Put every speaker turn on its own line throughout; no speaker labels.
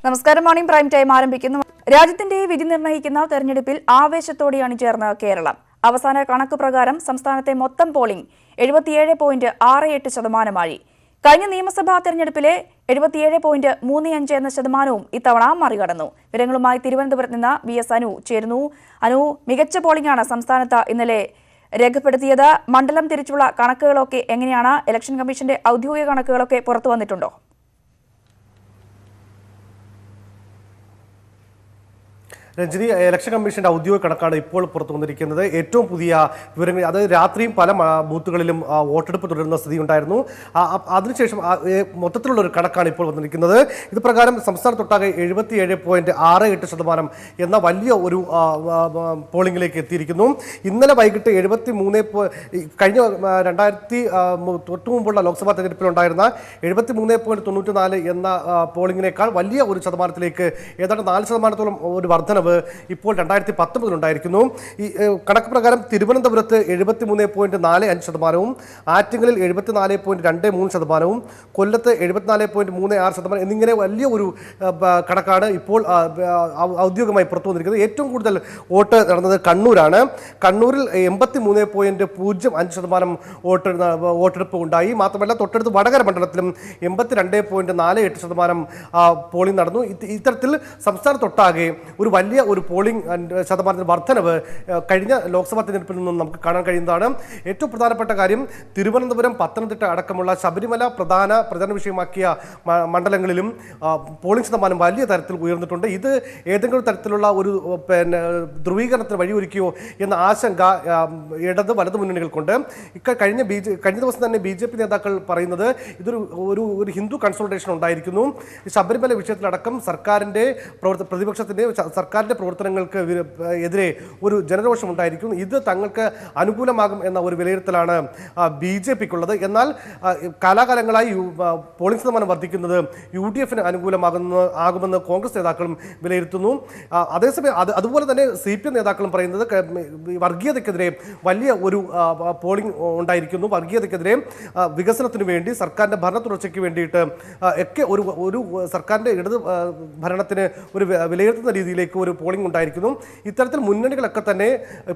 നമസ്കാരം. Morning prime time ആരംഭിക്കുന്നു. രാജ്യത്തിന്റെ വിധി നിർണ്ണയിക്കുന്ന തെരഞ്ഞെടുപ്പിൽ ആവേശത്തോടെയാണ് ചേർന്ന് കേരളം. അവസാന കണക്ക് പ്രകാരം സംസ്ഥാനത്തെ മൊത്തം പോളിംഗ് 77.68%. കഴിഞ്ഞ നിയമസഭാ തെരഞ്ഞെടുപ്പിലെ 77.35 എന്ന ശതമാനവും ഇത്തവണ മറികടന്നു. വിവരങ്ങളുമായി തിരുവനന്തപുരത്ത് നിന്ന് VS അനു ചേരുന്നു. അനു, മികച്ച പോളിംഗാണ് സംസ്ഥാനത്ത് ഇന്നലെ രേഖപ്പെടുത്തിയത്. മണ്ഡലം തിരിച്ചുള്ള കണക്കുകളൊക്കെ എങ്ങനെയാണ്? ഇലക്ഷൻ കമ്മീഷന്റെ ഔദ്യോഗിക കണക്കുകളൊക്കെ പുറത്തു വന്നിട്ടുണ്ടോ?
രഞ്ജിനി, ഇലക്ഷൻ കമ്മീഷന്റെ ഔദ്യോഗിക കണക്കാണ് ഇപ്പോൾ പുറത്തു വന്നിരിക്കുന്നത്. ഏറ്റവും പുതിയ വിവരങ്ങൾ, അത് രാത്രിയും പല ബൂത്തുകളിലും വോട്ടെടുപ്പ് തുടരുന്ന സ്ഥിതി ഉണ്ടായിരുന്നു. അതിനുശേഷം മൊത്തത്തിലുള്ള ഒരു കണക്കാണ് ഇപ്പോൾ വന്നിരിക്കുന്നത്. ഇത് പ്രകാരം സംസ്ഥാനത്തൊട്ടാകെ 77.68% എന്ന വലിയ ഒരു പോളിംഗിലേക്ക് എത്തിയിരിക്കുന്നു. ഇന്നലെ വൈകിട്ട് 73 കഴിഞ്ഞ 2000 തൊട്ടു മുമ്പുള്ള ലോക്സഭാ തെരഞ്ഞെടുപ്പിലുണ്ടായിരുന്ന 73.94 എന്ന പോളിംഗിനേക്കാൾ വലിയ ഒരു ശതമാനത്തിലേക്ക്, ഏതാണ്ട് 4% ഒരു വർധനവ് ഇപ്പോൾ 2019 ഉണ്ടായിരിക്കുന്നു. ഈ കണക്ക് പ്രകാരം തിരുവനന്തപുരത്ത് 73.45%, ആറ്റിങ്ങലിൽ 74.23%, കൊല്ലത്ത് 74.36% എന്നിങ്ങനെ വലിയ ഒരു കണക്കാണ് ഇപ്പോൾ ഔദ്യോഗികമായി പുറത്തു വന്നിരിക്കുന്നത്. ഏറ്റവും കൂടുതൽ വോട്ട് നടന്നത് കണ്ണൂരാണ്. കണ്ണൂരിൽ 83.05% വോട്ടെടുപ്പ് ഉണ്ടായി. മാത്രമല്ല തൊട്ടടുത്ത് വടകര മണ്ഡലത്തിലും 82.48% പോളിംഗ് നടന്നു. ഇത്തരത്തിൽ സംസ്ഥാനത്തൊട്ടാകെ ഒരു വലിയ ഒരു പോളിംഗ് ശതമാനത്തിന് വർധനവ് കഴിഞ്ഞ ലോക്സഭാ തെരഞ്ഞെടുപ്പിൽ നിന്നും നമുക്ക് കാണാൻ കഴിയുന്നതാണ്. ഏറ്റവും പ്രധാനപ്പെട്ട കാര്യം, തിരുവനന്തപുരം, പത്തനംതിട്ട അടക്കമുള്ള ശബരിമല പ്രധാന പ്രചരണ വിഷയമാക്കിയ മണ്ഡലങ്ങളിലും പോളിംഗ് ശതമാനം വലിയ തരത്തിൽ ഉയർന്നിട്ടുണ്ട്. ഇത് ഏതെങ്കിലും തരത്തിലുള്ള ഒരു ധ്രുവീകരണത്തിന് വഴിയൊരുക്കിയോ എന്ന ആശങ്ക ഇടത് വലത് മുന്നണികൾക്കുണ്ട്. കഴിഞ്ഞ ദിവസം തന്നെ BJP നേതാക്കൾ പറയുന്നത് ഇതൊരു ഒരു ഹിന്ദു കൺസോൾട്ടേഷൻ ഉണ്ടായിരിക്കുന്നു. ശബരിമല വിഷയത്തിലടക്കം പ്രതിപക്ഷത്തിന്റെ പ്രവർത്തനങ്ങൾക്ക് എതിരെ ഒരു ജനരോഷം ഉണ്ടായിരിക്കും. ഇത് തങ്ങൾക്ക് അനുകൂലമാകും എന്ന ഒരു വിലയിരുത്തലാണ് BJPക്കുള്ളത്. എന്നാൽ കാലാകാലങ്ങളായി പോളിംഗ് ശതമാനം വർദ്ധിക്കുന്നത് UDFന് അനുകൂലമാകുമെന്ന് കോൺഗ്രസ് നേതാക്കളും വിലയിരുത്തുന്നു. അതേസമയം അതുപോലെ തന്നെ CPM നേതാക്കളും പറയുന്നത് വർഗീയതയ്ക്കെതിരെ വലിയ ഒരു പോളിംഗ് ഉണ്ടായിരിക്കുന്നു. വർഗീയതയ്ക്കെതിരെ, വികസനത്തിന് വേണ്ടി, സർക്കാരിന്റെ ഭരണ തുടർച്ചയ്ക്ക് വേണ്ടിയിട്ട് ഒക്കെ ഒരു സർക്കാരിന്റെ ഇടത് ഭരണത്തിന് ഒരു വിലയിരുത്തുന്ന രീതിയിലേക്ക് ഒരു പോളിംഗ് ഉണ്ടായിരിക്കുന്നു. ഇത്തരത്തിൽ മുന്നണികളൊക്കെ തന്നെ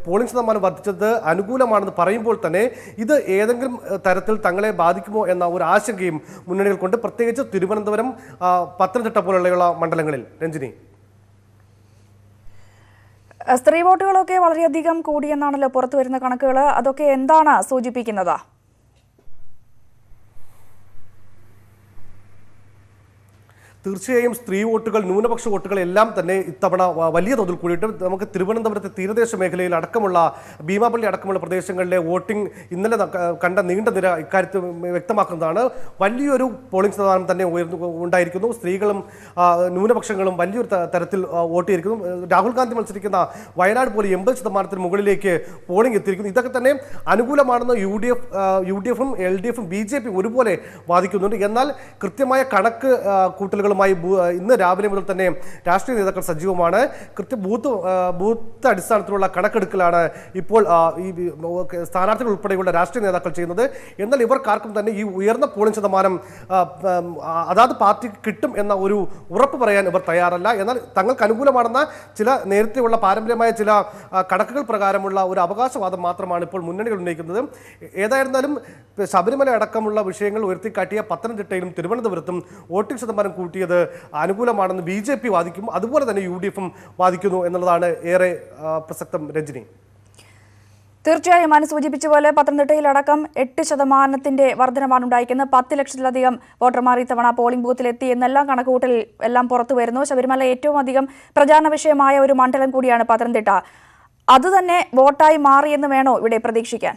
പോളിംഗ് ശതമാനം വർദ്ധിച്ചത് അനുകൂലമാണെന്ന് പറയുമ്പോൾ തന്നെ ഇത് ഏതെങ്കിലും തരത്തിൽ തങ്ങളെ ബാധിക്കുമോ എന്ന ഒരു ആശങ്കയും മുന്നണികൾക്കുണ്ട്, പ്രത്യേകിച്ച് തിരുവനന്തപുരം, പത്തനംതിട്ട പോലുള്ള മണ്ഡലങ്ങളിൽ. രഞ്ജിനി,
സ്ത്രീ വോട്ടുകളൊക്കെ വളരെയധികം കൂടിയെന്നാണല്ലോ പുറത്തു വരുന്ന കണക്കുകൾ. അതൊക്കെ എന്താണ് സൂചിപ്പിക്കുന്നത്?
തീർച്ചയായും സ്ത്രീ വോട്ടുകൾ, ന്യൂനപക്ഷ വോട്ടുകൾ എല്ലാം തന്നെ ഇത്തവണ വലിയ തോതിൽ കൂടിയിട്ട് നമുക്ക് തിരുവനന്തപുരത്തെ തീരദേശ മേഖലയിൽ അടക്കമുള്ള ഭീമാപള്ളി അടക്കമുള്ള പ്രദേശങ്ങളിലെ വോട്ടിംഗ് ഇന്നലെ കണ്ട നീണ്ട നിര ഇക്കാര്യത്തിൽ വ്യക്തമാക്കുന്നതാണ്. വലിയൊരു പോളിംഗ് ശതമാനം തന്നെ ഉണ്ടായിരിക്കുന്നു. സ്ത്രീകളും ന്യൂനപക്ഷങ്ങളും വലിയൊരു തരത്തിൽ വോട്ട് ചെയ്തിരിക്കുന്നു. രാഹുൽ ഗാന്ധി മത്സരിക്കുന്ന വയനാട് പോലെ 80% മുകളിലേക്ക് പോളിംഗ് എത്തിയിരിക്കുന്നു. ഇതൊക്കെ തന്നെ അനുകൂലമാണെന്ന് UDFും LDFും BJP ഒരുപോലെ വാദിക്കുന്നുണ്ട്. എന്നാൽ കൃത്യമായ കണക്ക് കൂട്ടലുകൾ ഇന്ന് രാവിലെ മുതൽ തന്നെ രാഷ്ട്രീയ നേതാക്കൾ സജീവമാണ്. ബൂത്ത് അടിസ്ഥാനത്തിലുള്ള കണക്കെടുക്കലാണ് ഇപ്പോൾ ഈ സ്ഥാനാർത്ഥികൾ ഉൾപ്പെടെയുള്ള രാഷ്ട്രീയ നേതാക്കൾ ചെയ്യുന്നത്. എന്നാൽ ഇവർക്കാർക്കും തന്നെ ഈ ഉയർന്ന പോളിംഗ് ശതമാനം അതാത് പാർട്ടിക്ക് കിട്ടും എന്ന ഒരു ഉറപ്പ് പറയാൻ ഇവർ തയ്യാറല്ല. എന്നാൽ തങ്ങൾക്ക് അനുകൂലമാണെന്ന ചില നേരത്തെയുള്ള പാരമ്പര്യമായ ചില കണക്കുകൾ പ്രകാരമുള്ള ഒരു അവകാശവാദം മാത്രമാണ് ഇപ്പോൾ മുന്നണികൾ ഉന്നയിക്കുന്നത്. ഏതായിരുന്നാലും ശബരിമല അടക്കമുള്ള വിഷയങ്ങൾ ഉയർത്തിക്കാട്ടിയ പത്തനംതിട്ടയിലും തിരുവനന്തപുരത്തും വോട്ടിംഗ് ശതമാനം കൂട്ടിയത് അനുകൂലമാണെന്ന് BJP വാദിക്കും, അതുപോലെ തന്നെ UDFും വാദിക്കുന്നു എന്നുള്ളതാണ് ഏറെ പ്രസക്തം. രഞ്ജിനി,
തീർച്ചയായും അനു സൂചിപ്പിച്ച പോലെ പത്തനംതിട്ടയിലടക്കം 8% വർധനമാണ് ഉണ്ടായിരിക്കുന്നത്. 10 ലക്ഷത്തിലധികം വോട്ടർമാർ ഇത്തവണ പോളിംഗ് ബൂത്തിലെത്തി എന്നെല്ലാം കണക്കുകൂട്ടൽ എല്ലാം പുറത്തു വരുന്നു. ശബരിമല ഏറ്റവും അധികം പ്രചാരണ വിഷയമായ ഒരു മണ്ഡലം കൂടിയാണ് പത്തനംതിട്ട. അതുതന്നെ വോട്ടായി മാറിയെന്ന് വേണോ ഇവിടെ പ്രതീക്ഷിക്കാൻ?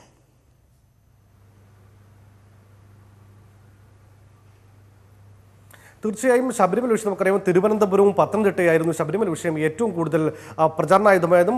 തീർച്ചയായും ശബരിമല വിഷയം നമുക്കറിയാം. തിരുവനന്തപുരവും പത്തനംതിട്ടയായിരുന്നു ശബരിമല വിഷയം ഏറ്റവും കൂടുതൽ പ്രചാരണായുധമായതും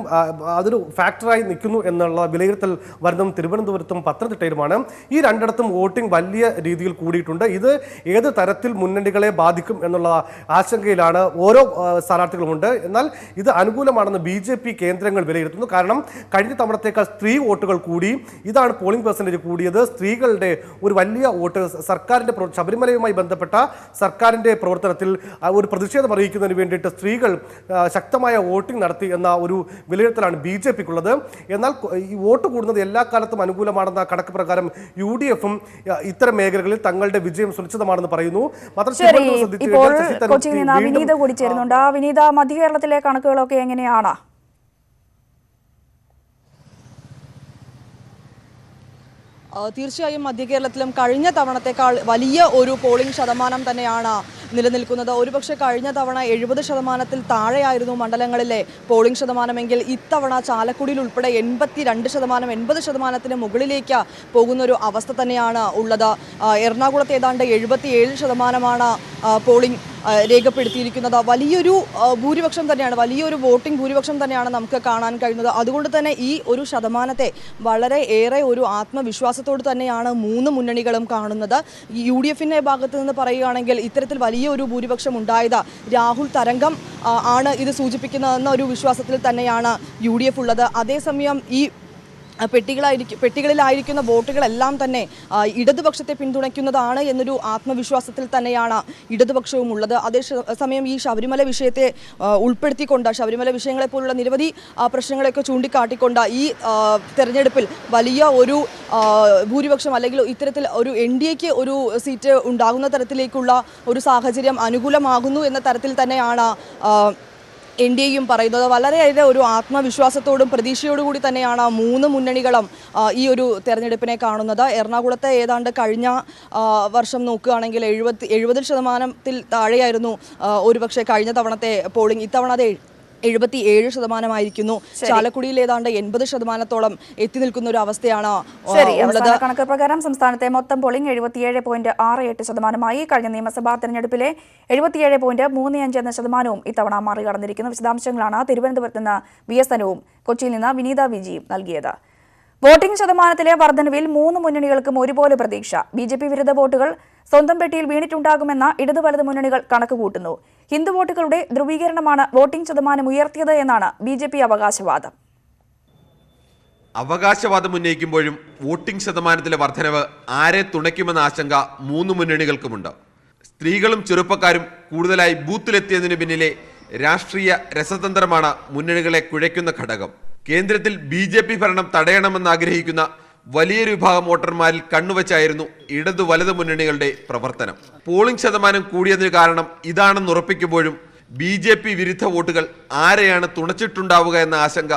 അതൊരു ഫാക്ടറായി നിൽക്കുന്നു എന്നുള്ള വിലയിരുത്തൽ വരുന്നതും തിരുവനന്തപുരത്തും പത്തനംതിട്ടയിലുമാണ്. ഈ രണ്ടിടത്തും വോട്ടിംഗ് വലിയ രീതിയിൽ കൂടിയിട്ടുണ്ട്. ഇത് ഏത് തരത്തിൽ മുന്നണികളെ ബാധിക്കും എന്നുള്ള ആശങ്കയിലാണ് ഓരോ സ്ഥാനാർത്ഥികളുമുണ്ട്. എന്നാൽ ഇത് അനുകൂലമാണെന്ന് BJP കേന്ദ്രങ്ങൾ വിലയിരുത്തുന്നു. കാരണം കഴിഞ്ഞ തവണത്തേക്കാൾ സ്ത്രീ വോട്ടുകൾ കൂടി, ഇതാണ് പോളിംഗ് പെർസെൻറ്റേജ് കൂടിയത്. സ്ത്രീകളുടെ ഒരു വലിയ വോട്ട് ശബരിമലയുമായി ബന്ധപ്പെട്ട സർക്കാർ സർക്കാരിൻ്റെ പ്രവർത്തനത്തിൽ ഒരു പ്രതിഷേധം അറിയിക്കുന്നതിന് വേണ്ടിയിട്ട് സ്ത്രീകൾ ശക്തമായ വോട്ടിംഗ് നടത്തി എന്ന ഒരു വിലയിരുത്തലാണ് BJP-ക്കുള്ളത്. എന്നാൽ ഈ വോട്ട് കൂടുന്നത് എല്ലാ കാലത്തും അനുകൂലമാണെന്ന കണക്ക് പ്രകാരം UDF-ഉം ഇത്തരം മേഖലകളിൽ തങ്ങളുടെ വിജയം സുനിശ്ചിതമാണെന്ന് പറയുന്നു.
ഇപ്പോൾ കൊച്ചിയിൽ നിന്ന് വിനീത കൂടി ചേരുന്നുണ്ട്. വിനീത, മധ്യകേരളത്തിലെ കണക്കുകളൊക്കെ എങ്ങനെയാണ്?
തീർച്ചയായും മധ്യകേരളത്തിലും കഴിഞ്ഞ തവണത്തേക്കാൾ വലിയ ഒരു പോളിംഗ് ശതമാനം തന്നെയാണ് നിലനിൽക്കുന്നത്. ഒരുപക്ഷെ കഴിഞ്ഞ തവണ 70% താഴെയായിരുന്നു മണ്ഡലങ്ങളിലെ പോളിംഗ് ശതമാനമെങ്കിൽ ഇത്തവണ ചാലക്കുടിയിൽ ഉൾപ്പെടെ 82%, 80%-ന് മുകളിലേക്ക് പോകുന്നൊരു അവസ്ഥ തന്നെയാണ് ഉള്ളത്. എറണാകുളത്ത് ഏതാണ്ട് 77% പോളിംഗ് രേഖപ്പെടുത്തിയിരിക്കുന്നത്. വലിയൊരു ഭൂരിപക്ഷം തന്നെയാണ്, വലിയൊരു വോട്ടിംഗ് ഭൂരിപക്ഷം തന്നെയാണ് നമുക്ക് കാണാൻ കഴിയുന്നത്. അതുകൊണ്ട് തന്നെ ഈ ഒരു ശതമാനത്തെ വളരെ ഏറെ ഒരു ആത്മവിശ്വാസത്തോട് തന്നെയാണ് മൂന്ന് മുന്നണികളും കാണുന്നത്. UDF-ന്റെ ഭാഗത്ത് നിന്ന് പറയുകയാണെങ്കിൽ ഇത്തരത്തിൽ വലിയൊരു ഭൂരിപക്ഷം ഉണ്ടായത് രാഹുൽ തരംഗം ആണ് ഇത് സൂചിപ്പിക്കുന്നതെന്ന ഒരു വിശ്വാസത്തിൽ തന്നെയാണ് UDF ഉള്ളത്. അതേസമയം ഈ പെട്ടികളിലായിരിക്കുന്ന വോട്ടുകളെല്ലാം തന്നെ ഇടതുപക്ഷത്തെ പിന്തുണയ്ക്കുന്നതാണ് എന്നൊരു ആത്മവിശ്വാസത്തിൽ തന്നെയാണ് ഇടതുപക്ഷവും ഉള്ളത്. അതേസമയം ഈ ശബരിമല വിഷയത്തെ ഉൾപ്പെടുത്തിക്കൊണ്ട്, ശബരിമല വിഷയങ്ങളെ പോലുള്ള നിരവധി പ്രശ്നങ്ങളെയൊക്കെ ചൂണ്ടിക്കാട്ടിക്കൊണ്ട് ഈ തെരഞ്ഞെടുപ്പിൽ വലിയ ഒരു ഭൂരിപക്ഷം അല്ലെങ്കിൽ ഇത്തരത്തിൽ ഒരു NDAക്ക് ഒരു സീറ്റ് ഉണ്ടാകുന്ന തരത്തിലേക്കുള്ള ഒരു സാഹചര്യം അനുകൂലമാകുന്നു എന്ന തരത്തിൽ തന്നെയാണ് NDAയും പറയുന്നത്. വളരെയേറെ ഒരു ആത്മവിശ്വാസത്തോടും പ്രതീക്ഷയോടുകൂടി തന്നെയാണ് മൂന്ന് മുന്നണികളും ഈ ഒരു തെരഞ്ഞെടുപ്പിനെ കാണുന്നത്. എറണാകുളത്തെ ഏതാണ്ട് കഴിഞ്ഞ വർഷം നോക്കുകയാണെങ്കിൽ 70% താഴെയായിരുന്നു ഒരുപക്ഷെ കഴിഞ്ഞ തവണത്തെ പോളിംഗ്. ഇത്തവണ അത് 77% ചാലക്കുടിയിൽ ഏതാണ്ട് 80%-ഓളം എത്തി നിൽക്കുന്ന ഒരു അവസ്ഥയാണ് ഉള്ളത്.
കണക്ക് പ്രകാരം സംസ്ഥാനത്തെ മൊത്തം പോളിംഗ് 77.68%. കഴിഞ്ഞ നിയമസഭാ തെരഞ്ഞെടുപ്പിലെ 77.35 എന്ന ശതമാനവും ഇത്തവണ മറികടന്നിരിക്കുന്നു. വിശദാംശങ്ങളാണ് തിരുവനന്തപുരത്ത് നിന്ന് VS അനുവും കൊച്ചിയിൽ നിന്ന് വിനീത വിജിയും നൽകിയത്. വോട്ടിംഗ് ശതമാനത്തിലെ വർധനവിൽ മൂന്ന് മുന്നണികൾക്കും ഒരുപോലെ പ്രതീക്ഷ. BJP വിരുദ്ധ വോട്ടുകൾ സ്വന്തം പെട്ടിയിൽ വീണിട്ടുണ്ടാകുമെന്ന ഇടതു വലത് മുന്നണികൾ കണക്കുകൂട്ടുന്നു. ഹിന്ദു വോട്ടുകളുടെ ധ്രുവീകരണമാണ് വോട്ടിംഗ് ശതമാനം ഉയർത്തിയത് എന്നാണ് BJP അവകാശവാദം.
അവകാശവാദം ഉന്നയിക്കുമ്പോഴും വോട്ടിംഗ് ശതമാനത്തിലെ വർധനവ് ആരെ തുണയ്ക്കുമെന്ന ആശങ്ക മൂന്ന് മുന്നണികൾക്കുമുണ്ട്. സ്ത്രീകളും ചെറുപ്പക്കാരും കൂടുതലായി ബൂത്തിലെത്തിയതിനു പിന്നിലെ രാഷ്ട്രീയ രസതന്ത്രമാണ് മുന്നണികളെ കുഴയ്ക്കുന്ന ഘടകം. കേന്ദ്രത്തിൽ BJP ഭരണം തടയണമെന്ന് ആഗ്രഹിക്കുന്ന വലിയൊരു വിഭാഗം വോട്ടർമാരിൽ കണ്ണുവച്ചായിരുന്നു ഇടതു വലത് മുന്നണികളുടെ പ്രവർത്തനം. പോളിംഗ് ശതമാനം കൂടിയതിന് കാരണം ഇതാണെന്ന് ഉറപ്പിക്കുമ്പോഴും BJP വിരുദ്ധ വോട്ടുകൾ ആരെയാണ് തുണച്ചിട്ടുണ്ടാവുക എന്ന ആശങ്ക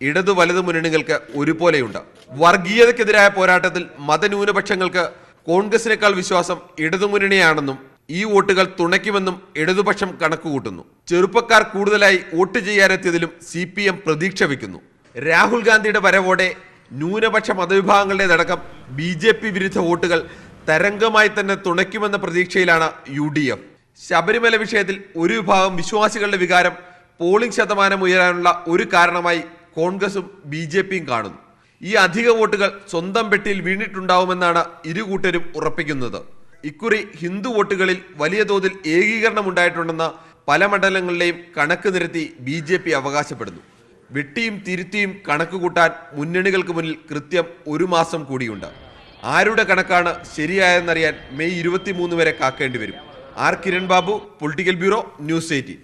ഇടതു വലത് മുന്നണികൾക്ക് ഒരുപോലെയുണ്ട്. വർഗീയതയ്ക്കെതിരായ പോരാട്ടത്തിൽ മതന്യൂനപക്ഷങ്ങൾക്ക് കോൺഗ്രസിനേക്കാൾ വിശ്വാസം ഇടതുമുന്നണിയാണെന്നും ഈ വോട്ടുകൾ തുണയ്ക്കുമെന്നും ഇടതുപക്ഷം കണക്കുകൂട്ടുന്നു. ചെറുപ്പക്കാർ കൂടുതലായി വോട്ട് ചെയ്യാനെത്തിയതിലും CPM പ്രതീക്ഷ വയ്ക്കുന്നു. രാഹുൽ ഗാന്ധിയുടെ വരവോടെ ന്യൂനപക്ഷ മതവിഭാഗങ്ങളുടേതടക്കം BJP വിരുദ്ധ വോട്ടുകൾ തരംഗമായി തന്നെ തുണയ്ക്കുമെന്ന പ്രതീക്ഷയിലാണ് UDF. ശബരിമല വിഷയത്തിൽ ഒരു വിഭാഗം വിശ്വാസികളുടെ വികാരം പോളിംഗ് ശതമാനം ഉയരാനുള്ള ഒരു കാരണമായി കോൺഗ്രസും BJPയും കാണുന്നു. ഈ അധിക വോട്ടുകൾ സ്വന്തം പെട്ടിയിൽ വീണിട്ടുണ്ടാവുമെന്നാണ് ഇരുകൂട്ടരും ഉറപ്പിക്കുന്നത്. ഇക്കുറി ഹിന്ദു വോട്ടുകളിൽ വലിയ തോതിൽ ഏകീകരണം ഉണ്ടായിട്ടുണ്ടെന്ന പല മണ്ഡലങ്ങളിലെയും കണക്ക് നിരത്തി BJP അവകാശപ്പെടുന്നു. വെട്ടിയും തിരുത്തിയും കണക്ക് കൂട്ടാൻ മുന്നണികൾക്ക് മുന്നിൽ കൃത്യം ഒരു മാസം കൂടിയുണ്ട്. ആരുടെ കണക്കാണ് ശരിയായെന്നറിയാൻ മെയ് 23 വരെ കാക്കേണ്ടി വരും. Kiran Babu, political bureau, news 18.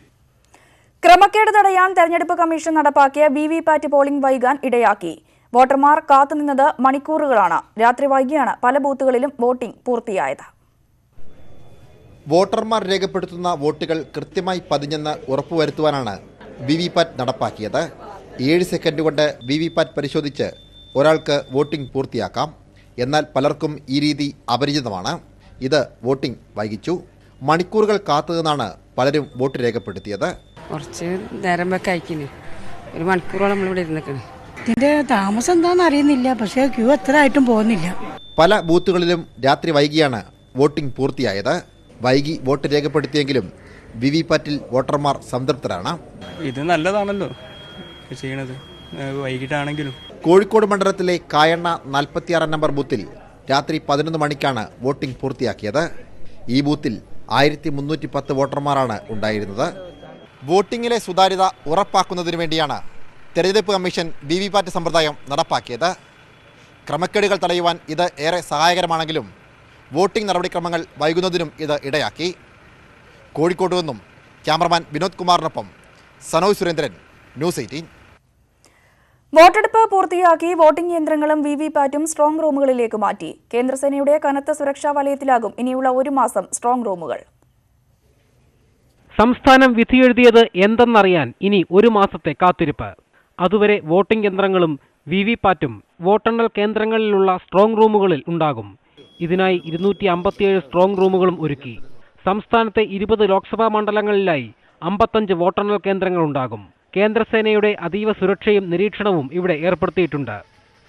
ക്രമക്കേട് തടയാൻ തെരഞ്ഞെടുപ്പ് കമ്മീഷൻ നടപ്പാക്കിയ VVPAT പോളിംഗ് വൈകാൻ ഇടയാക്കി. വോട്ടർമാർ കാത്തുനിന്നത് മണിക്കൂറുകളാണ്. രാത്രി വൈകിയാണ് പല ബൂത്തുകളിലും വോട്ടിംഗ് പൂർത്തിയായത്.
വോട്ടർമാർ രേഖപ്പെടുത്തുന്ന വോട്ടുകൾ കൃത്യമായി പതിഞ്ഞെന്ന് ഉറപ്പുവരുത്തുവാനാണ് VVPAT നടപ്പാക്കിയത്. 7 സെക്കൻഡ് കൊണ്ട് VVPAT പരിശോധിച്ച് ഒരാൾക്ക് വോട്ടിംഗ് പൂർത്തിയാക്കാം. എന്നാൽ പലർക്കും ഈ രീതി അപരിചിതമാണ്. ഇത് വോട്ടിംഗ് വൈകിച്ചു. മണിക്കൂറുകൾ കാത്തുനിന്നാണ് പലരും വോട്ട് രേഖപ്പെടുത്തിയത്.
കുറച്ച് നേരം വെക്കെ അയക്കുന്നു, ഒരു മണിക്കൂറോളം നമ്മളിവിടെ ഇരുന്നിക്കണ്.
ഇതിന്റെ താമസം എന്താണെന്ന് അറിയുന്നില്ല, പക്ഷേ ക്യൂ എത്ര ആയിട്ടും പോകുന്നില്ല.
പല ബൂത്തുകളിലും രാത്രി വൈകിയാണ് വോട്ടിംഗ് പൂർത്തിയായത്. വൈകി വോട്ട് രേഖപ്പെടുത്തിയെങ്കിലും VVPATൽ വോട്ടർമാർ സംതൃപ്തരാണ്.
ഇത് നല്ലതാണല്ലോ ചെയ്യണത്, വൈകിട്ടാണെങ്കിലും.
കോഴിക്കോട് മണ്ഡലത്തിലെ കായണ്ണ 46 നമ്പർ ബൂത്തിൽ രാത്രി 11 മണിക്കാണ് വോട്ടിംഗ് പൂർത്തിയാക്കിയത്. ഈ ബൂത്തിൽ 1310 വോട്ടർമാരാണ് ഉണ്ടായിരുന്നത്. വോട്ടിങ്ങിലെ സുതാര്യത ഉറപ്പാക്കുന്നതിനു വേണ്ടിയാണ് തെരഞ്ഞെടുപ്പ് കമ്മീഷൻ VVPAT സമ്പ്രദായം നടപ്പാക്കിയത്. ക്രമക്കേടുകൾ തടയുവാൻ ഇത് ഏറെ സഹായകരമാണെങ്കിലും വോട്ടിംഗ് നടപടിക്രമങ്ങൾ വൈകുന്നതിനും ഇത് ഇടയാക്കി. കോഴിക്കോട് നിന്നും ക്യാമറമാൻ വിനോദ് കുമാറിനൊപ്പം സനോജ് സുരേന്ദ്രൻ, ന്യൂസ് 18.
വോട്ടെടുപ്പ് പൂർത്തിയാക്കി വോട്ടിംഗ് യന്ത്രങ്ങളും വിവിപാറ്റും സ്ട്രോങ് റൂമുകളിലേക്ക് മാറ്റി. കേന്ദ്രസേനയുടെ കനത്ത സുരക്ഷാ വലയത്തിലാകും ഇനിയുള്ള 1 മാസം സ്ട്രോങ് റൂമുകൾ.
സംസ്ഥാനം വിധിയെഴുതിയത് എന്തെന്നറിയാൻ ഇനി 1 മാസത്തെ കാത്തിരിപ്പ്. അതുവരെ വോട്ടിംഗ് യന്ത്രങ്ങളും വിവിപാറ്റും വോട്ടെണ്ണൽ കേന്ദ്രങ്ങളിലുള്ള സ്ട്രോങ് റൂമുകളിൽ ഉണ്ടാകും. ഇതിനായി 257 സ്ട്രോങ് റൂമുകളും ഒരുക്കി. സംസ്ഥാനത്തെ 20 ലോക്സഭാ മണ്ഡലങ്ങളിലായി 55 വോട്ടെണ്ണൽ കേന്ദ്രങ്ങളുണ്ടാകും. കേന്ദ്രസേനയുടെ അതീവ സുരക്ഷയും നിരീക്ഷണവും ഇവിടെ ഏർപ്പെടുത്തിയിട്ടുണ്ട്.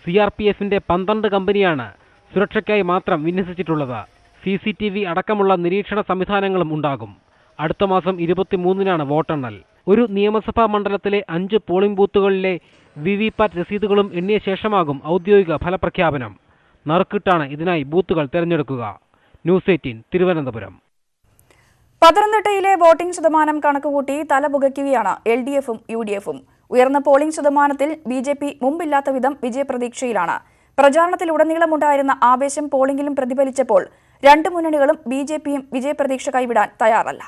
CRPFന്റെ 12 കമ്പനിയാണ് സുരക്ഷയ്ക്കായി മാത്രം വിന്യസിച്ചിട്ടുള്ളത്. CCTV അടക്കമുള്ള നിരീക്ഷണ സംവിധാനങ്ങളും ഉണ്ടാകും. അടുത്ത മാസം 23-നാണ് വോട്ടെണ്ണൽ. ഒരു നിയമസഭാ മണ്ഡലത്തിലെ 5 പോളിംഗ് ബൂത്തുകളിലെ വിവിപാറ്റ് രസീതുകളും എണ്ണിയ ശേഷമാകും ഔദ്യോഗിക ഫലപ്രഖ്യാപനം. നറുക്കിട്ടാണ് ഇതിനായി ബൂത്തുകൾ തിരഞ്ഞെടുക്കുക. ന്യൂസ് 18 തിരുവനന്തപുരം.
പത്തനംതിട്ടയിലെ വോട്ടിംഗ് ശതമാനം കണക്കുകൂട്ടി തലപുകയ്ക്കുകയാണ് LDFും UDFും. ഉയർന്ന പോളിംഗ് ശതമാനത്തിൽ BJP മുമ്പില്ലാത്ത വിധം വിജയപ്രതീക്ഷയിലാണ്. പ്രചാരണത്തിലുടനീളമുണ്ടായിരുന്ന ആവേശം പോളിംഗിലും പ്രതിഫലിച്ചപ്പോൾ 2 മുന്നണികളും BJPയും വിജയപ്രതീക്ഷ കൈവിടാൻ തയ്യാറല്ല.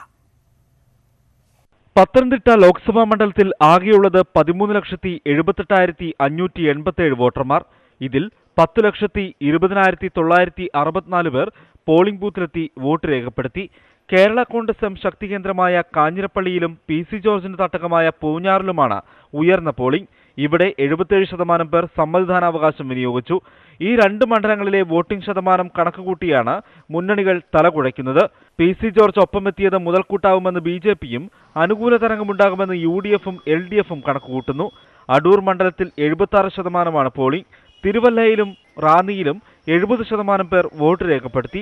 പത്തനംതിട്ട ലോക്സഭാ മണ്ഡലത്തിൽ ആകെയുള്ളത് 13,78,587 വോട്ടർമാർ. ഇതിൽ 10,20,964 പേർ പോളിംഗ് ബൂത്തിലെത്തി വോട്ട് രേഖപ്പെടുത്തി. കേരള കോൺഗ്രസ് എം ശക്തി കേന്ദ്രമായ കാഞ്ഞിരപ്പള്ളിയിലും PC ജോർജിന്റെ തട്ടകമായ പൂഞ്ഞാറിലുമാണ് ഉയർന്ന പോളിംഗ്. ഇവിടെ 77% പേർ സമ്മതിദാനാവകാശം വിനിയോഗിച്ചു. ഈ 2 മണ്ഡലങ്ങളിലെ വോട്ടിംഗ് ശതമാനം കണക്കുകൂട്ടിയാണ് മുന്നണികൾ തലകുഴയ്ക്കുന്നത്. PC ജോർജ് ഒപ്പമെത്തിയത് മുതൽക്കൂട്ടാവുമെന്ന് BJPയും അനുകൂല തരംഗമുണ്ടാകുമെന്ന് UDFും LDFും കണക്കുകൂട്ടുന്നു. അടൂർ മണ്ഡലത്തിൽ 76% പോളിംഗ്. തിരുവല്ലയിലും റാന്നിയിലും 70% പേർ വോട്ട് രേഖപ്പെടുത്തി.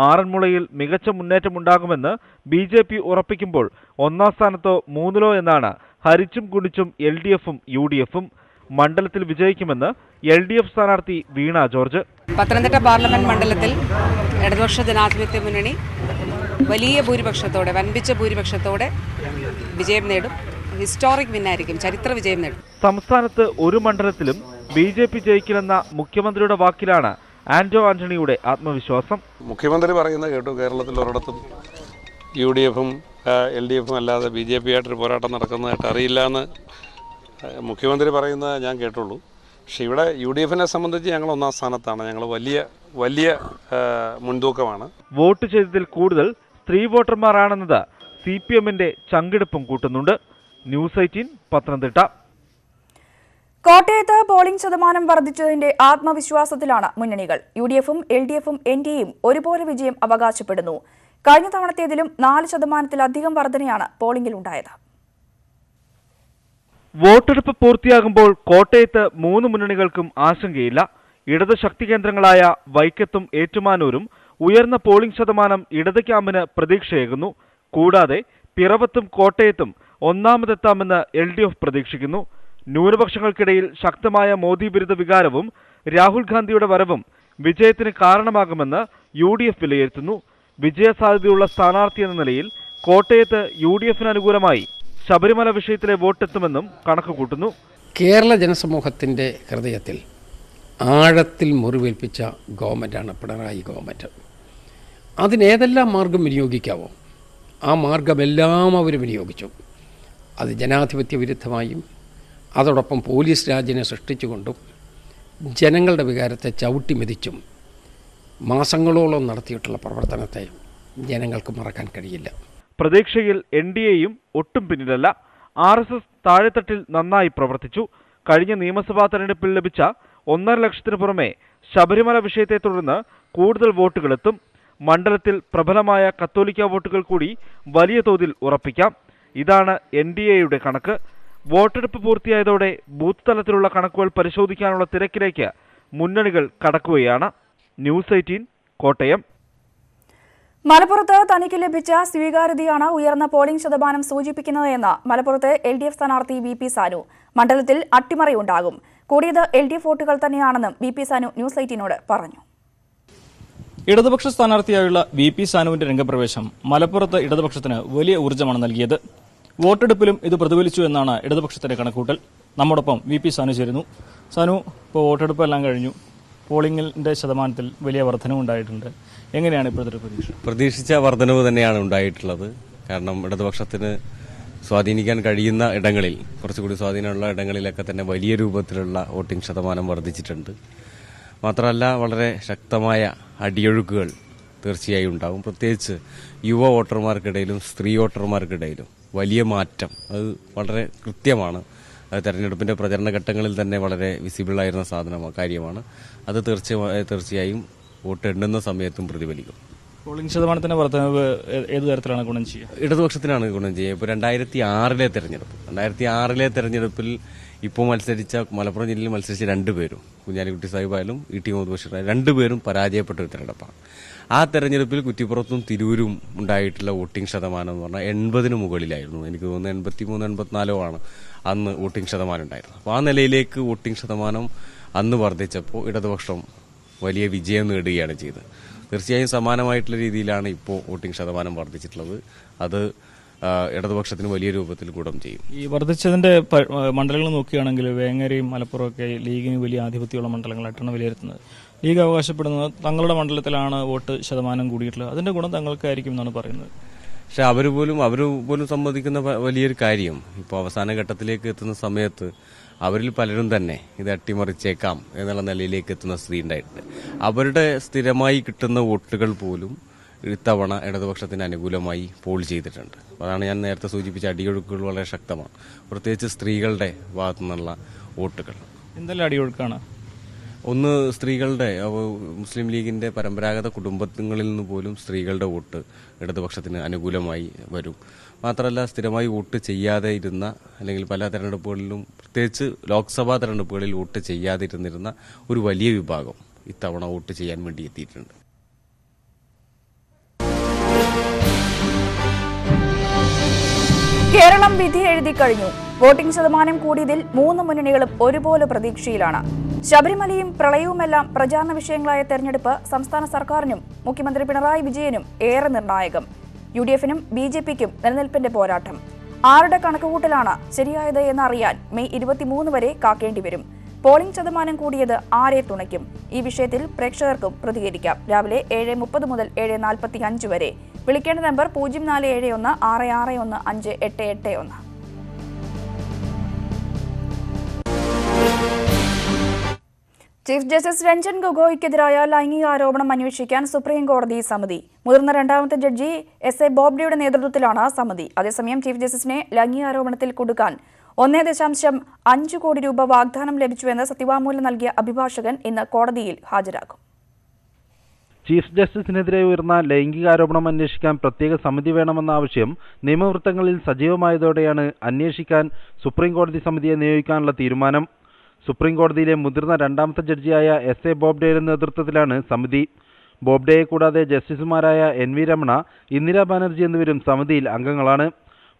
ആറന്മുളയിൽ മികച്ച മുന്നേറ്റമുണ്ടാകുമെന്ന് BJP ഉറപ്പിക്കുമ്പോൾ 1ാം സ്ഥാനത്തോ 3ലോ എന്നാണ് ഹരിച്ചും കുണിച്ചും LDFും UDFും. മണ്ഡലത്തിൽ വിജയിക്കുമെന്ന് LDF സ്ഥാനാർത്ഥി വീണ ജോർജ്.
പത്തനംതിട്ട പാർലമെന്റ് മണ്ഡലത്തിൽ ഇടതുപക്ഷ ജനാധിപത്യ മുന്നണി വലിയ ഭൂരിപക്ഷത്തോടെ, വൻപിച്ച ഭൂരിപക്ഷത്തോടെ വിജയം നേടും. ഹിസ്റ്റോറിക് വിന്നായിരിക്കും, ചരിത്ര വിജയം നേടും.
സംസ്ഥാനത്ത് ഒരു മണ്ഡലത്തിലും BJP ജയിക്കില്ലെന്ന മുഖ്യമന്ത്രിയുടെ വാക്കിലാണ് ആന്റോ ആന്റണിയുടെ ആത്മവിശ്വാസം.
മുഖ്യമന്ത്രി പറയുന്നത് കേട്ടു, കേരളത്തിൽ ഒരിടത്തും UDFും LDFും അല്ലാതെ BJP ആയിട്ടൊരു പോരാട്ടം നടക്കുന്നതായിട്ട് അറിയില്ല എന്ന് മുഖ്യമന്ത്രി പറയുന്നത് ഞാൻ കേട്ടുള്ളൂ. പക്ഷേ ഇവിടെ UDFിനെ സംബന്ധിച്ച് ഞങ്ങൾ 1ാം സ്ഥാനത്താണ്. ഞങ്ങൾ വലിയ മുൻതൂക്കമാണ്.
വോട്ട് ചെയ്തതിൽ കൂടുതൽ സ്ത്രീ വോട്ടർമാരാണെന്നത് CPMന്റെ ചങ്കിടുപ്പും കൂട്ടുന്നുണ്ട്. ന്യൂസ് 18 പത്തനംതിട്ട.
കോട്ടയത്ത് പോളിംഗ് ശതമാനം വർദ്ധിച്ചതിന്റെ ആത്മവിശ്വാസത്തിലാണ് മുന്നണികൾ. UDFും LDFും NDAയും ഒരുപോലെ വിജയം അവകാശപ്പെടുന്നു. കഴിഞ്ഞ തവണത്തേതിലും 4%-ലധികം വർധനയാണ് പോളിംഗിലുണ്ടായത്.
വോട്ടെടുപ്പ് പൂർത്തിയാകുമ്പോൾ കോട്ടയത്ത് 3 മുന്നണികൾക്കും ആശങ്കയില്ല. ഇടത് ശക്തി കേന്ദ്രങ്ങളായ വൈക്കത്തും ഏറ്റുമാനൂരും ഉയർന്ന പോളിംഗ് ശതമാനം ഇടത് ക്യാമ്പിന് പ്രതീക്ഷയേകുന്നു. കൂടാതെ പിറവത്തും കോട്ടയത്തും ഒന്നാമതെത്താമെന്ന് LDF പ്രതീക്ഷിക്കുന്നു. ന്യൂനപക്ഷങ്ങൾക്കിടയിൽ ശക്തമായ മോദി വിരുദ്ധ വികാരവും രാഹുൽ ഗാന്ധിയുടെ വരവും വിജയത്തിന് കാരണമാകുമെന്ന് UDF വിലയിരുത്തുന്നു. വിജയസാധ്യതയുള്ള സ്ഥാനാർത്ഥി എന്ന നിലയിൽ കോട്ടയത്ത് UDFന് അനുകൂലമായി ശബരിമല വിഷയത്തിലെ വോട്ടെത്തുമെന്നും കണക്കുകൂട്ടുന്നു.
കേരള ജനസമൂഹത്തിൻ്റെ ഹൃദയത്തിൽ ആഴത്തിൽ മുറിവേൽപ്പിച്ച ഗവൺമെൻറ്റാണ് പിണറായി ഗവൺമെൻറ്. അതിനേതെല്ലാം മാർഗം വിനിയോഗിക്കാവോ ആ മാർഗമെല്ലാം അവർ വിനിയോഗിച്ചു. അത് ജനാധിപത്യ വിരുദ്ധമായും അതോടൊപ്പം പോലീസ് രാജിനെ സൃഷ്ടിച്ചുകൊണ്ടും ജനങ്ങളുടെ വികാരത്തെ ചവിട്ടി മെതിച്ചും മാസങ്ങളോളം നടത്തിയിട്ടുള്ള പ്രവർത്തനത്തെ ജനങ്ങൾക്ക് മറക്കാൻ കഴിയില്ല.
പ്രതീക്ഷയിൽ NDAയും ഒട്ടും പിന്നിലല്ല. RSS താഴെത്തട്ടിൽ നന്നായി പ്രവർത്തിച്ചു. കഴിഞ്ഞ നിയമസഭാ തെരഞ്ഞെടുപ്പിൽ ലഭിച്ച 1.5 ലക്ഷത്തിന് പുറമെ ശബരിമല വിഷയത്തെ തുടർന്ന് കൂടുതൽ വോട്ടുകളെത്തും. മണ്ഡലത്തിൽ പ്രബലമായ കത്തോലിക്ക വോട്ടുകൾ കൂടി വലിയ തോതിൽ ഉറപ്പിക്കാം. ഇതാണ് NDAയുടെ കണക്ക്. വോട്ടെടുപ്പ് പൂർത്തിയായതോടെ ബൂത്ത് തലത്തിലുള്ള കണക്കുകൾ പരിശോധിക്കാനുള്ള തിരക്കിലേക്ക് മുന്നണികൾ കടക്കുകയാണ്. ന്യൂസ് 18 കോട്ടയം.
മലപ്പുറത്ത് തനിക്ക് ലഭിച്ച സ്വീകാര്യതയാണ് ഉയർന്ന പോളിംഗ് ശതമാനം സൂചിപ്പിക്കുന്നതെന്ന് മലപ്പുറത്ത് LDF സ്ഥാനാർത്ഥി VP സാനു. മണ്ഡലത്തിൽ അട്ടിമറിയുണ്ടാകും. കൂടിയത് LDF വോട്ടുകൾ തന്നെയാണെന്നും VP സാനു ന്യൂസ് 18നോട് പറഞ്ഞു.
ഇടതുപക്ഷ സ്ഥാനാർത്ഥിയായുള്ള VP സാനുവിന്റെ രംഗപ്രവേശം മലപ്പുറത്ത് ഇടതുപക്ഷത്തിന് വലിയ ഊർജ്ജമാണ് നൽകിയത്. വോട്ടെടുപ്പിലും ഇത് പ്രതിഫലിച്ചു എന്നാണ് ഇടതുപക്ഷത്തിന്റെ കണക്കൂട്ടൽ. നമ്മോടൊപ്പം VP സാനു ചേരുന്നു. സാനു, ഇപ്പോൾ വോട്ടെടുപ്പ് എല്ലാം കഴിഞ്ഞു, പോളിംഗിന്റെ ശതമാനത്തിൽ വലിയ വർധനവ് ഉണ്ടായിട്ടുണ്ട്. എങ്ങനെയാണ് ഇപ്പോഴത്തെ പ്രതീക്ഷ?
പ്രതീക്ഷിച്ച വർധനവ് തന്നെയാണ് ഉണ്ടായിട്ടുള്ളത്. കാരണം ഇടതുപക്ഷത്തിന് സ്വാധീനിക്കാൻ കഴിയുന്ന ഇടങ്ങളിൽ, കുറച്ചുകൂടി സ്വാധീനമുള്ള ഇടങ്ങളിലൊക്കെ തന്നെ വലിയ രൂപത്തിലുള്ള വോട്ടിംഗ് ശതമാനം വർദ്ധിച്ചിട്ടുണ്ട്. മാത്രമല്ല വളരെ ശക്തമായ അടിയൊഴുക്കുകൾ തീർച്ചയായും ഉണ്ടാകും. പ്രത്യേകിച്ച് യുവ വോട്ടർമാർക്കിടയിലും സ്ത്രീ വോട്ടർമാർക്കിടയിലും വലിയ മാറ്റം അത് വളരെ കൃത്യമാണ്. അത് തെരഞ്ഞെടുപ്പിൻ്റെ പ്രചരണ ഘട്ടങ്ങളിൽ തന്നെ വളരെ വിസിബിളായിരുന്ന കാര്യമാണ്. അത് തീർച്ചയായും വോട്ട് എണ്ണുന്ന സമയത്തും പ്രതിഫലിക്കും.
പോളിംഗ് ശതമാനത്തിന്റെ വർധനവ് ഏത് തരത്തിലാണ് ഗുണം ചെയ്യുക?
ഇടതുപക്ഷത്തിനാണ് ഗുണം ചെയ്യുക. ഇപ്പോൾ 2006 തെരഞ്ഞെടുപ്പിൽ ഇപ്പോൾ മലപ്പുറം ജില്ലയിൽ മത്സരിച്ച രണ്ടുപേരും, കുഞ്ഞാലിക്കുട്ടി സാഹിബായാലും ഇ ടി മുഹമ്മദ് ബഷീർ രണ്ടുപേരും പരാജയപ്പെട്ട ഒരു തെരഞ്ഞെടുപ്പാണ്. ആ തെരഞ്ഞെടുപ്പിൽ കുറ്റിപ്പുറത്തും തിരൂരും ഉണ്ടായിട്ടുള്ള വോട്ടിംഗ് ശതമാനം എന്ന് പറഞ്ഞാൽ 80-ന് മുകളിലായിരുന്നു. എനിക്ക് തോന്നുന്നു 83-84 ആണ് അന്ന് വോട്ടിംഗ് ശതമാനം ഉണ്ടായിരുന്നു. അപ്പോൾ ആ നിലയിലേക്ക് വോട്ടിംഗ് ശതമാനം അന്ന് വർദ്ധിച്ചപ്പോൾ ഇടതുപക്ഷം വലിയ വിജയം നേടുകയാണ് ചെയ്തത്. തീർച്ചയായും സമാനമായിട്ടുള്ള രീതിയിലാണ് ഇപ്പോൾ വോട്ടിംഗ് ശതമാനം വർദ്ധിച്ചിട്ടുള്ളത്. അത് ഇടതുപക്ഷത്തിന് വലിയ രൂപത്തിൽ ഗുണം ചെയ്യും.
ഈ വർദ്ധിച്ചതിന്റെ മണ്ഡലങ്ങൾ നോക്കുകയാണെങ്കിൽ വേങ്ങരയും മലപ്പുറമൊക്കെ ലീഗിന് വലിയ ആധിപത്യമുള്ള മണ്ഡലങ്ങളായിട്ടാണ് വിലയിരുത്തുന്നത്. ലീഗ് അവകാശപ്പെടുന്നത് തങ്ങളുടെ മണ്ഡലത്തിലാണ് വോട്ട് ശതമാനം കൂടിയിട്ടുള്ളത്, അതിന്റെ ഗുണം തങ്ങൾക്കായിരിക്കും എന്നാണ് പറയുന്നത്.
പക്ഷെ അവർ പോലും സമ്മതിക്കുന്ന വലിയൊരു കാര്യം, ഇപ്പോൾ അവസാന ഘട്ടത്തിലേക്ക് എത്തുന്ന സമയത്ത് അവരിൽ പലരും തന്നെ ഇത് അട്ടിമറിച്ചേക്കാം എന്നുള്ള നിലയിലേക്ക് എത്തുന്ന സ്ഥിതി ഉണ്ടായിട്ടുണ്ട്. അവരുടെ സ്ഥിരമായി കിട്ടുന്ന വോട്ടുകൾ പോലും ഇത്തവണ ഇടതുപക്ഷത്തിന് അനുകൂലമായി പോൾ ചെയ്തിട്ടുണ്ട്. അതാണ് ഞാൻ നേരത്തെ സൂചിപ്പിച്ച അടിയൊഴുക്കുകൾ വളരെ ശക്തമാണ്. പ്രത്യേകിച്ച് സ്ത്രീകളുടെ ഭാഗത്തു നിന്നുള്ള വോട്ടുകൾ.
എന്തെല്ലാം അടിയൊഴുക്കാണ്?
ഒന്ന്, സ്ത്രീകളുടെ മുസ്ലിം ലീഗിന്റെ പരമ്പരാഗത കുടുംബങ്ങളിൽ നിന്ന് പോലും സ്ത്രീകളുടെ വോട്ട് ഇടതുപക്ഷത്തിന് അനുകൂലമായി വരും. മാത്രമല്ല സ്ഥിരമായി വോട്ട് ചെയ്യാതെ ഇരുന്ന, അല്ലെങ്കിൽ പല തെരഞ്ഞെടുപ്പുകളിലും പ്രത്യേകിച്ച് ലോക്സഭാ തെരഞ്ഞെടുപ്പുകളിൽ വോട്ട് ചെയ്യാതെ ഇരുന്നിരുന്ന ഒരു വലിയ വിഭാഗം ഇത്തവണ വോട്ട് ചെയ്യാൻ വേണ്ടി എത്തിയിട്ടുണ്ട്.
കേരളം വിധി എഴുതി കഴിഞ്ഞു. വോട്ടിംഗ് ശതമാനം കൂടിയതിൽ 3 മുന്നണികളും ഒരുപോലെ പ്രതീക്ഷയിലാണ്. ശബരിമലയും പ്രളയവുമെല്ലാം പ്രചാരണ വിഷയങ്ങളായ തെരഞ്ഞെടുപ്പ് സംസ്ഥാന സർക്കാരിനും മുഖ്യമന്ത്രി പിണറായി വിജയനും ഏറെ നിർണായകം. UDF-നും BJP-ക്കും നിലനിൽപ്പിന്റെ പോരാട്ടം. ആരുടെ കണക്കുകൂട്ടലാണ് ശരിയായത് എന്നറിയാൻ മെയ് 23 വരെ കാക്കേണ്ടി വരും. പോളിംഗ് ശതമാനം കൂടിയത് ആരെ തുണയ്ക്കും? ഈ വിഷയത്തിൽ പ്രേക്ഷകർക്കും പ്രതികരിക്കാം. രാവിലെ 7:30 മുതൽ 7:45 വരെ. വിളിക്കേണ്ട നമ്പർ 0471 661 5881. ചീഫ് ജസ്റ്റിസ് രഞ്ജൻ ഗൊഗോയ്ക്കെതിരായ ലൈംഗികാരോപണം അന്വേഷിക്കാൻ സുപ്രീം കോടതി സമിതി. മുതിർന്ന രണ്ടാമത്തെ ജഡ്ജി SA ബോബ്ഡെയുടെ നേതൃത്വത്തിലാണ് സമിതി. അതേസമയം ചീഫ് ജസ്റ്റിസിനെ ലൈംഗികാരോപണത്തിൽ കുടുക്കാൻ 1.5 കോടി രൂപ വാഗ്ദാനം ലഭിച്ചുവെന്ന് സത്യവാങ്മൂലം നൽകിയ അഭിഭാഷകൻ ഇന്ന് കോടതിയിൽ ഹാജരാക്കും.
ചീഫ് ജസ്റ്റിസിനെതിരെ ഉയർന്ന ലൈംഗികാരോപണം അന്വേഷിക്കാൻ പ്രത്യേക സമിതി വേണമെന്ന ആവശ്യം നിയമവൃത്തങ്ങളിൽ സജീവമായതോടെയാണ് അന്വേഷിക്കാൻ സുപ്രീം കോടതി സമിതിയെ നിയോഗിക്കാനുള്ള തീരുമാനം. സുപ്രീം കോടതിയിലെ മുതിർന്ന രണ്ടാമത്തെ ജഡ്ജിയായ SA ബോബ്ഡെയുടെ നേതൃത്വത്തിലാണ് സമിതി. ബോബ്ഡെയെ കൂടാതെ ജസ്റ്റിസുമാരായ NV രമണ, ഇന്ദിരാ ബാനർജി എന്നിവരും സമിതിയിൽ അംഗങ്ങളാണ്.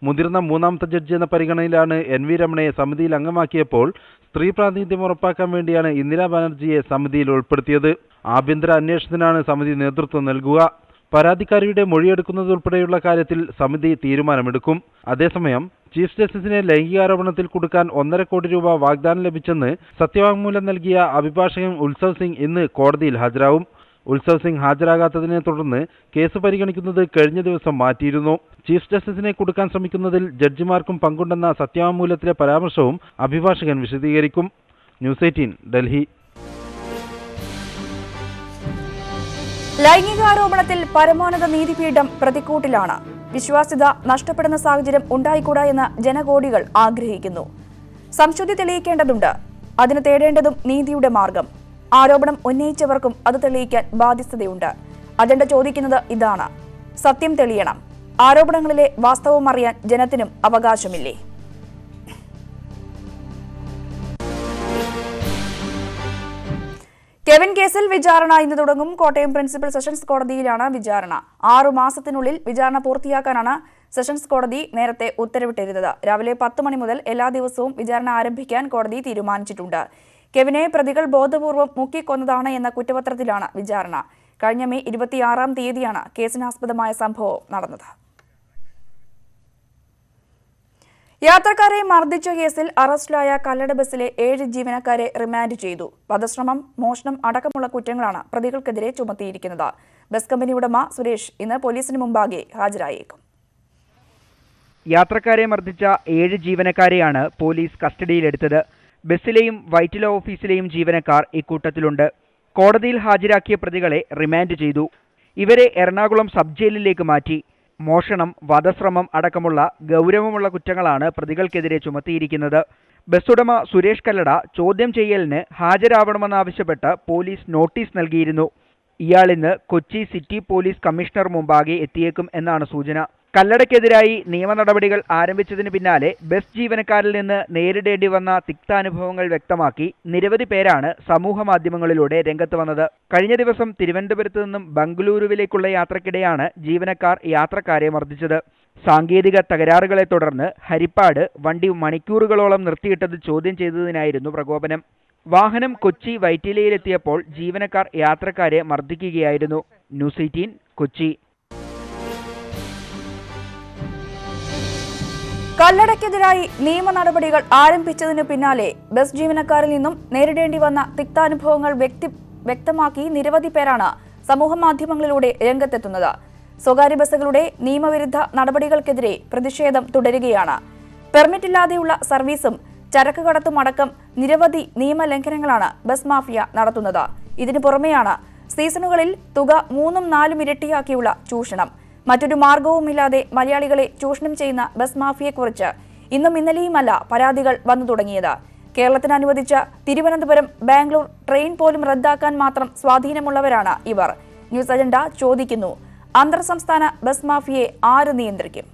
മുതിർന്ന മൂന്നാമത്തെ ജഡ്ജി എന്ന പരിഗണനയിലാണ് NV രമണയെ സമിതിയിൽ അംഗമാക്കിയപ്പോൾ സ്ത്രീ പ്രാതിനിധ്യം ഉറപ്പാക്കാൻ വേണ്ടിയാണ് ഇന്ദിരാ ബാനർജിയെ സമിതിയിൽ ഉൾപ്പെടുത്തിയത്. ആഭ്യന്തര അന്വേഷണത്തിനാണ് സമിതി നേതൃത്വം നൽകുക. പരാതിക്കാരിയുടെ മൊഴിയെടുക്കുന്നതുൾപ്പെടെയുള്ള കാര്യത്തിൽ സമിതി തീരുമാനമെടുക്കും. അതേസമയം ചീഫ് ജസ്റ്റിസിനെ ലൈംഗികാരോപണത്തിൽ കുടുക്കാൻ 1.5 കോടി രൂപ വാഗ്ദാനം ലഭിച്ചെന്ന് സത്യവാങ്മൂലം നൽകിയ അഭിഭാഷകൻ ഉത്സവ് സിംഗ് ഇന്ന് കോടതിയിൽ ഹാജരാവും. ഉത്സവ് സിംഗ് ഹാജരാകാത്തതിനെ തുടർന്ന് കേസ് പരിഗണിക്കുന്നത് കഴിഞ്ഞ ദിവസം മാറ്റിയിരുന്നു. ചീഫ് ജസ്റ്റിസിനെ കുടുക്കാൻ ശ്രമിക്കുന്നതിൽ ജഡ്ജിമാർക്കും പങ്കുണ്ടെന്ന സത്യവാങ്മൂലത്തിലെ പരാമർശവും അഭിഭാഷകൻ വിശദീകരിക്കും. ന്യൂസ് 18 ഡൽഹി.
ലൈംഗികാരോപണത്തിൽ പരമോന്നത നീതിപീഠം പ്രതിക്കൂട്ടിലാണ്. വിശ്വാസ്യത നഷ്ടപ്പെടുന്ന സാഹചര്യം ഉണ്ടായിക്കൂടാ എന്ന് ജനകോടികൾ ആഗ്രഹിക്കുന്നു. സംശുദ്ധി തെളിയിക്കേണ്ടതുണ്ട്. അതിന് തേടേണ്ടതും നീതിയുടെ മാർഗം. ആരോപണം ഉന്നയിച്ചവർക്കും അത് തെളിയിക്കാൻ ബാധ്യസ്ഥതയുണ്ട്. അജണ്ട ചോദിക്കുന്നത് ഇതാണ്: സത്യം തെളിയണം. ആരോപണങ്ങളിലെ വാസ്തവം അറിയാൻ ജനത്തിനും അവകാശമില്ലേ? കെവിൻ കേസിൽ വിചാരണ ഇന്ന് തുടങ്ങും. കോട്ടയം പ്രിൻസിപ്പൽ സെഷൻസ് കോടതിയിലാണ് വിചാരണ. 6 മാസത്തിനുള്ളിൽ വിചാരണ പൂർത്തിയാക്കാനാണ് സെഷൻസ് കോടതി നേരത്തെ ഉത്തരവിട്ടിരുന്നത്. രാവിലെ 10 മണി മുതൽ എല്ലാ ദിവസവും വിചാരണ ആരംഭിക്കാൻ കോടതി തീരുമാനിച്ചിട്ടുണ്ട്. കെവിനെ പ്രതികൾ ബോധപൂർവം മുക്കിക്കൊന്നതാണ് എന്ന കുറ്റപത്രത്തിലാണ് വിചാരണ. കഴിഞ്ഞ മെയ് 26-ാം തീയതിയാണ് കേസിനാസ്പദമായ സംഭവം നടന്നത്. യാത്രക്കാരെ മർദ്ദിച്ച കേസിൽ അറസ്റ്റിലായ കല്ലട ബസ്സിലെ 7 ജീവനക്കാരെ റിമാൻഡ് ചെയ്തു. വധശ്രമം, മോഷണം അടക്കമുള്ള കുറ്റങ്ങളാണ് പ്രതികൾക്കെതിരെ ചുമത്തിയിരിക്കുന്നത്. ബസ് കമ്പനി ഉടമ സുരേഷ് ഇന്ന് പോലീസിന് മുമ്പാകെ ഹാജരായേക്കും.
യാത്രക്കാരെ മർദ്ദിച്ച 7 ജീവനക്കാരെയാണ് പോലീസ് കസ്റ്റഡിയിലെടുത്തത്. ബസ്സിലെയും വൈറ്റില ഓഫീസിലെയും ജീവനക്കാർ ഇക്കൂട്ടത്തിലുണ്ട്. കോടതിയിൽ ഹാജരാക്കിയ പ്രതികളെ റിമാൻഡ് ചെയ്തു. ഇവരെ എറണാകുളം സബ് ജയിലിലേക്ക് മാറ്റി. മോഷണം, വധശ്രമം അടക്കമുള്ള ഗൗരവമുള്ള കുറ്റങ്ങളാണ് പ്രതികൾക്കെതിരെ ചുമത്തിയിരിക്കുന്നത്. ബസ്സുടമ സുരേഷ് കല്ലട ചോദ്യം ചെയ്യലിന് ഹാജരാവണമെന്നാവശ്യപ്പെട്ട് പോലീസ് നോട്ടീസ് നൽകിയിരുന്നു. ഇയാളിന്ന് കൊച്ചി സിറ്റി പോലീസ് കമ്മീഷണർ മുമ്പാകെ എത്തിയേക്കും എന്നാണ് സൂചന. കല്ലടയ്ക്കെതിരായി നിയമ നടപടികൾ ആരംഭിച്ചതിന് പിന്നാലെ ബസ് ജീവനക്കാരിൽ നിന്ന് നേരിടേണ്ടി വന്ന തിക്താനുഭവങ്ങൾ വ്യക്തമാക്കി നിരവധി പേരാണ് സമൂഹ മാധ്യമങ്ങളിലൂടെ രംഗത്ത് വന്നത്. കഴിഞ്ഞ ദിവസം തിരുവനന്തപുരത്ത് നിന്നും ബംഗളൂരുവിലേക്കുള്ള യാത്രക്കിടെയാണ് ജീവനക്കാർ യാത്രക്കാരെ മർദ്ദിച്ചത്. സാങ്കേതിക തകരാറുകളെ തുടർന്ന് ഹരിപ്പാട് വണ്ടി മണിക്കൂറുകളോളം നിർത്തിയിട്ടത് ചോദ്യം ചെയ്തതിനായിരുന്നു പ്രകോപനം. വാഹനം കൊച്ചി വൈറ്റിലയിലെത്തിയപ്പോൾ ജീവനക്കാർ യാത്രക്കാരെ മർദ്ദിക്കുകയായിരുന്നു. ന്യൂസ് 18 കൊച്ചി.
കല്ലടയ്ക്കെതിരായി നിയമ നടപടികൾ ആരംഭിച്ചതിനു പിന്നാലെ ബസ് ജീവനക്കാരിൽ നിന്നും നേരിടേണ്ടി വന്ന തിക്താനുഭവങ്ങൾ വ്യക്തമാക്കി നിരവധി പേരാണ് സമൂഹമാധ്യമങ്ങളിലൂടെ രംഗത്തെത്തുന്നത്. സ്വകാര്യ ബസ്സുകളുടെ നിയമവിരുദ്ധ നടപടികൾക്കെതിരെ പ്രതിഷേധം തുടരുകയാണ്. പെർമിറ്റില്ലാതെയുള്ള സർവീസും ചരക്ക് കടത്തും അടക്കം നിരവധി നിയമലംഘനങ്ങളാണ് ബസ് മാഫിയ നടത്തുന്നത്. ഇതിനു പുറമെയാണ് സീസണുകളിൽ തുക 3-4 ഇരട്ടിയാക്കിയുള്ള ചൂഷണം. മറ്റൊരു മാർഗവുമില്ലാതെ മലയാളികളെ ചൂഷണം ചെയ്യുന്ന ബസ് മാഫിയെക്കുറിച്ച് ഇന്നും ഇന്നലെയുമല്ല പരാതികൾ വന്നു തുടങ്ങിയത്. കേരളത്തിന് അനുവദിച്ച തിരുവനന്തപുരം ബാംഗ്ലൂർ ട്രെയിൻ പോലും റദ്ദാക്കാൻ മാത്രം സ്വാധീനമുള്ളവരാണ് ഇവർ. ന്യൂസ് അജണ്ട ചോദിക്കുന്നു, അന്തർ സംസ്ഥാന ബസ് മാഫിയെ ആര് നിയന്ത്രിക്കും?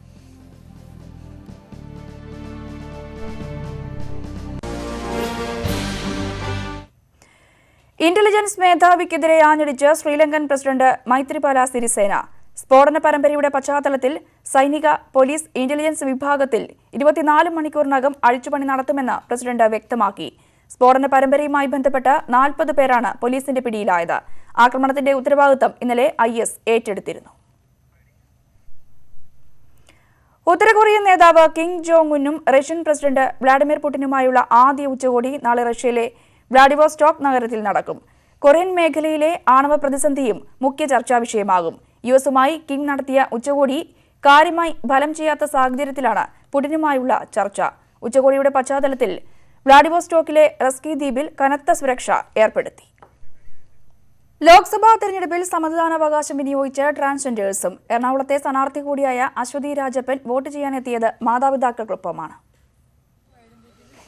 ഇന്റലിജൻസ് മേധാവിക്കെതിരെ ആഞ്ഞടിച്ച് ശ്രീലങ്കൻ പ്രസിഡന്റ് മൈത്രിപാല സിരിസേന. സ്ഫോടന പരമ്പരയുടെ പശ്ചാത്തലത്തിൽ സൈനിക, പോലീസ്, ഇന്റലിജൻസ് വിഭാഗത്തിൽ 24 മണിക്കൂറിനകം അഴിച്ചുപണി നടത്തുമെന്ന് പ്രസിഡന്റ് വ്യക്തമാക്കി. സ്ഫോടന പരമ്പരയുമായി ബന്ധപ്പെട്ട് 40 പേരാണ് പോലീസിന്റെ പിടിയിലായത്. ആക്രമണത്തിന്റെ ഉത്തരവാദിത്തം ഇന്നലെ IS ഏറ്റെടുത്തിരുന്നു. ഉത്തര കൊറിയൻ നേതാവ് കിം ജോങ് ഉന്നും റഷ്യൻ പ്രസിഡന്റ് വ്ളാഡിമിർ പുടിനുമായുള്ള ആദ്യ ഉച്ചകോടി നാളെ റഷ്യയിലെ വ്ളാഡിവോസ്റ്റോക്ക് നഗരത്തിൽ നടക്കും. കൊറിയൻ മേഖലയിലെ ആണവ പ്രതിസന്ധിയും മുഖ്യ ചർച്ചാ വിഷയമാകും. യുഎസുമായി കിം നടത്തിയ ഉച്ചകോടി കാര്യമായി ഫലം ചെയ്യാത്ത സാഹചര്യത്തിലാണ് പുടിനുമായുള്ള ചർച്ച. ഉച്ചകോടിയുടെ പശ്ചാത്തലത്തിൽ വ്ളാഡിവോസ്റ്റോക്കിലെ റസ്കി ദ്വീപിൽ കനത്ത സുരക്ഷ ഏർപ്പെടുത്തി. ലോക്സഭാ തെരഞ്ഞെടുപ്പിൽ സമ്മതിദാനാവകാശം വിനിയോഗിച്ച ട്രാൻസ്ജെൻഡേഴ്സും എറണാകുളത്തെ സ്ഥാനാർത്ഥി കൂടിയായ അശ്വതി രാജപ്പൻ വോട്ട് ചെയ്യാനെത്തിയത് മാതാപിതാക്കൾക്കൊപ്പമാണ്.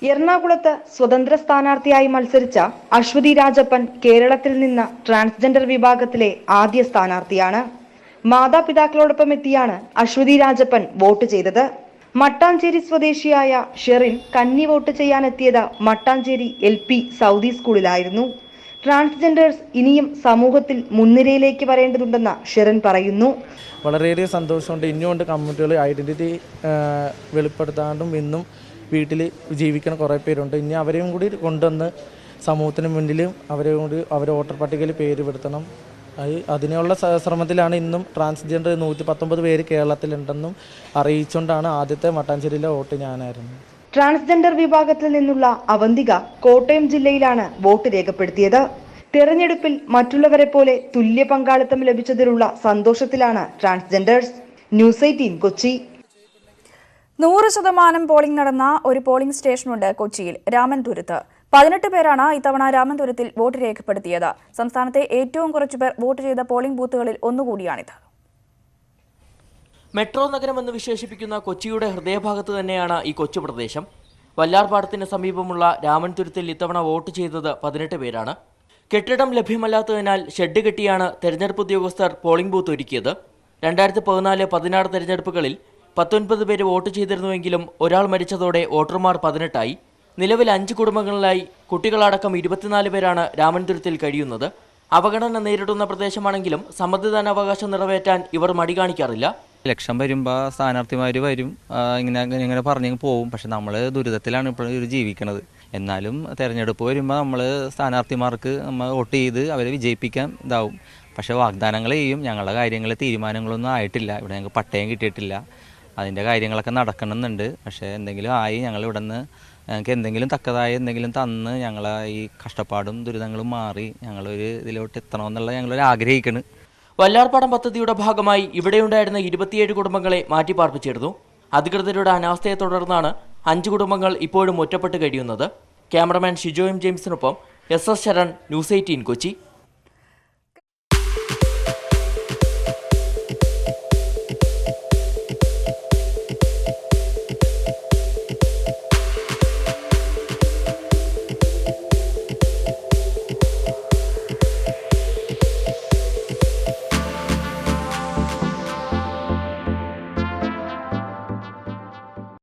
എറണാകുളത്ത് സ്വതന്ത്ര സ്ഥാനാർത്ഥിയായി മത്സരിച്ച അശ്വതി രാജപ്പൻ കേരളത്തിൽ നിന്ന് ട്രാൻസ്ജെൻഡർ വിഭാഗത്തിലെ ആദ്യ സ്ഥാനാർത്ഥിയാണ്. മാതാപിതാക്കളോടൊപ്പം എത്തിയാണ് അശ്വതി രാജപ്പൻ വോട്ട് ചെയ്തത്. മട്ടാഞ്ചേരി സ്വദേശിയായ ഷെറിൻ കന്നി വോട്ട് ചെയ്യാനെത്തിയത് മട്ടാഞ്ചേരി LP സൗദി സ്കൂളിലായിരുന്നു. ട്രാൻസ്ജെൻഡേഴ്സ് ഇനിയും സമൂഹത്തിൽ മുൻനിരയിലേക്ക് വരേണ്ടതുണ്ടെന്ന് ഷെറിൻ പറയുന്നു.
വളരെയേറെ സന്തോഷമുണ്ട്. ഇനിയുമുണ്ട് കമ്മ്യൂണിറ്റികൾ ഐഡന്റിറ്റി വെളിപ്പെടുത്താണ്ടും ഇന്നും വീട്ടിൽ ജീവിക്കുന്ന കുറേ പേരുണ്ട്. ഇനി അവരെയും കൂടി കൊണ്ടുവന്ന് സമൂഹത്തിന് മുന്നിലും അവരെയും കൂടി അവരെ വോട്ടർ പട്ടികയിൽ പേര് പെടുത്തണം. അതിനുള്ള ശ്രമത്തിലാണ്. ഇന്നും ട്രാൻസ്ജെൻഡർ 119 പേര് കേരളത്തിലുണ്ടെന്നും അറിയിച്ചുകൊണ്ടാണ് ആദ്യത്തെ മട്ടാഞ്ചേരിയിലെ വോട്ട് ഞാനായിരുന്നു.
ട്രാൻസ്ജെൻഡർ വിഭാഗത്തിൽ നിന്നുള്ള അവന്തിക കോട്ടയം ജില്ലയിലാണ് വോട്ട് രേഖപ്പെടുത്തിയത്. തെരഞ്ഞെടുപ്പിൽ മറ്റുള്ളവരെ പോലെ തുല്യ പങ്കാളിത്തം ലഭിച്ചതിലുള്ള സന്തോഷത്തിലാണ് ട്രാൻസ്ജെൻഡേഴ്സ്. ന്യൂസ് 18 കൊച്ചി.
100% പോളിംഗ് നടന്ന ഒരു പോളിംഗ് സ്റ്റേഷനുണ്ട് കൊച്ചിയിൽ, രാമൻതുരത്ത്. 18 പേരാണ് ഇത്തവണ രാമൻതുരത്തിൽ വോട്ട് രേഖപ്പെടുത്തിയത്. സംസ്ഥാനത്തെ ഏറ്റവും കുറച്ചു പേർ വോട്ട് ചെയ്ത പോളിംഗ് ബൂത്തുകളിൽ ഒന്നുകൂടിയാണിത്.
മെട്രോ നഗരമെന്ന് വിശേഷിപ്പിക്കുന്ന കൊച്ചിയുടെ ഹൃദയഭാഗത്ത് തന്നെയാണ് ഈ കൊച്ചു പ്രദേശം. വല്ലാർപാടത്തിന് സമീപമുള്ള രാമൻതുരത്തിൽ ഇത്തവണ വോട്ട് ചെയ്തത് 18 പേരാണ്. കെട്ടിടം ലഭ്യമല്ലാത്തതിനാൽ ഷെഡ് കെട്ടിയാണ് തെരഞ്ഞെടുപ്പ് ഉദ്യോഗസ്ഥർ പോളിംഗ് ബൂത്ത് ഒരുക്കിയത്. 2014-16 തെരഞ്ഞെടുപ്പുകളിൽ 19 പേര് വോട്ട് ചെയ്തിരുന്നുവെങ്കിലും ഒരാൾ മരിച്ചതോടെ വോട്ടർമാർ 18ആയി. നിലവിൽ 5 കുടുംബങ്ങളിലായി കുട്ടികളടക്കം 24 പേരാണ് രാമൻതുരത്തിൽ കഴിയുന്നത്. അവഗണന നേരിടുന്ന പ്രദേശമാണെങ്കിലും സമ്മതിദാനാവകാശം നിറവേറ്റാൻ ഇവർ മടി കാണിക്കാറില്ല.
ഇലക്ഷൻ വരുമ്പോൾ സ്ഥാനാർത്ഥിമാർ വരും, ഇങ്ങനെ പറഞ്ഞു പോകും. പക്ഷെ നമ്മൾ ദുരിതത്തിലാണ് ഇപ്പോൾ ജീവിക്കുന്നത്. എന്നാലും തെരഞ്ഞെടുപ്പ് വരുമ്പോൾ നമ്മൾ സ്ഥാനാർത്ഥിമാർക്ക് നമ്മൾ വോട്ട് ചെയ്ത് അവരെ വിജയിപ്പിക്കാൻ ഇതാവും. പക്ഷേ വാഗ്ദാനങ്ങൾ ചെയ്യും. ഞങ്ങളുടെ കാര്യങ്ങൾ തീരുമാനങ്ങളൊന്നും ആയിട്ടില്ല. ഇവിടെ ഞങ്ങൾക്ക് പട്ടയം കിട്ടിയിട്ടില്ല. അതിൻ്റെ കാര്യങ്ങളൊക്കെ നടക്കണമെന്നുണ്ട്. പക്ഷേ എന്തെങ്കിലും ആയി ഞങ്ങൾ ഇവിടെ നിന്ന് ഞങ്ങൾക്ക് എന്തെങ്കിലും തക്കതായ എന്തെങ്കിലും തന്ന് ഞങ്ങളെ ഈ കഷ്ടപ്പാടും ദുരിതങ്ങളും മാറി ഞങ്ങളൊരു ഇതിലോട്ട് എത്തണമെന്നുള്ള ഞങ്ങളൊരു ആഗ്രഹിക്കുന്നു.
വല്ലാർപാടം പദ്ധതിയുടെ ഭാഗമായി ഇവിടെയുണ്ടായിരുന്ന 27 കുടുംബങ്ങളെ മാറ്റിപ്പാർപ്പിച്ചിരുന്നു. അധികൃതരുടെ അനാസ്ഥയെ തുടർന്നാണ് 5 കുടുംബങ്ങൾ ഇപ്പോഴും ഒറ്റപ്പെട്ട് കഴിയുന്നത്. ക്യാമറമാൻ ഷിജോ എം ജെയിംസിനൊപ്പം SS ശരൺ, ന്യൂസ് 18 കൊച്ചി.